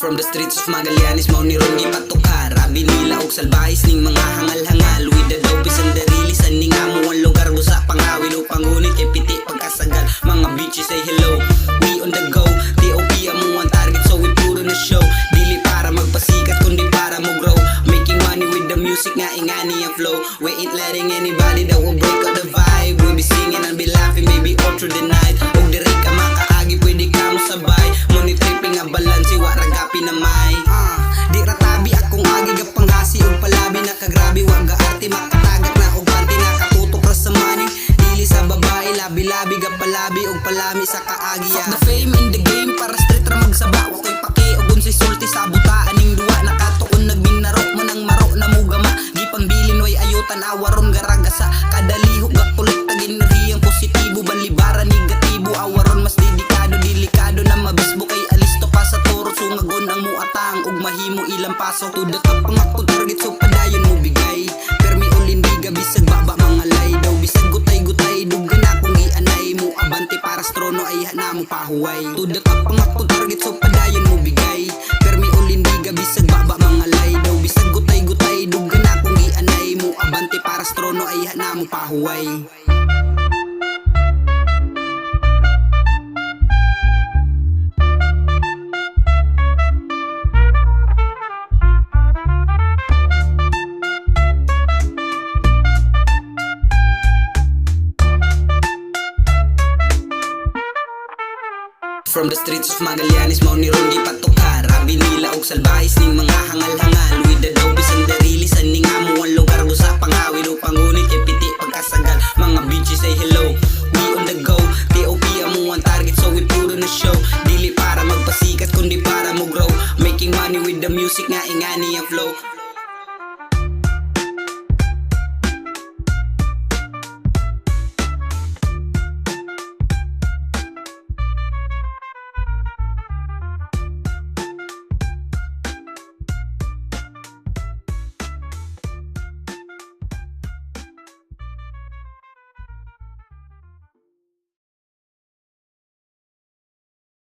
From the streets of Magallanes, mao ni ron gipatukar. Abi nila og salbahis ning mga hangal-hangal. With the dopes and the release, aning amo ang lugar busa pangawil o pangunit kay piti pagkasagal. Mga bitches say hello, we on the go. TOP amo ang target, so we puro na show. Dili para magpasikat kundi para mo grow. Making money with the music nga ingani ang flow. We ain't letting anybody that will break up the vibe. We be singing and be laughing maybe all through the night. Og diri ka makaagi pwede ka mo sabay. Money tripping nga balansi wa ragapi na may. Di ratabi akong agi gapanghasi og palabi nakagrabe wa gaarte makatagat na og panty nakatutok ra sa money. Dili sa babae labi-labi gapalabi og palami sa kaagi. Fuck the fame in the game para street ra magsaba. Wa koy paki og unsay sulti sa butaan ning duwa nakatuon nagminaro man ang maro na mugama. Gipangbilin way ayutan awaron garagasa kadalihok gakulit tagin riyang positibo banlibaran negatibo awaron mas dedikado delikado na mabisbo kay alisto pa sa toro sungagon ang muatang ug mahimo ilang paso to the top nga kung target so padayon mo bigay permi olindiga bisag baba mga lay daw bisag gutay-gutay dugan akong ianay mo abante para sa trono ay na mo pahuway to the top nga kung target so padayon mo bigay permi olindiga bisag baba mga lay daw bisag gutay-gutay dugan akong ianay mo abante para sa trono ay na mo pahuway. From the streets of Magallanes, mao ni ron gipatukar. Abi nila og salbahis ning mga hangal-hangal. With the dopes and the release, aning amo ang lugar busa pangawil o pangunit kay piti pagkasagal. Mga bitches say hello, we on the go. TOP amo ang target, so we puro na show. Dili para magpasikat kundi para mo grow. Making money with the music nga ingani ang flow.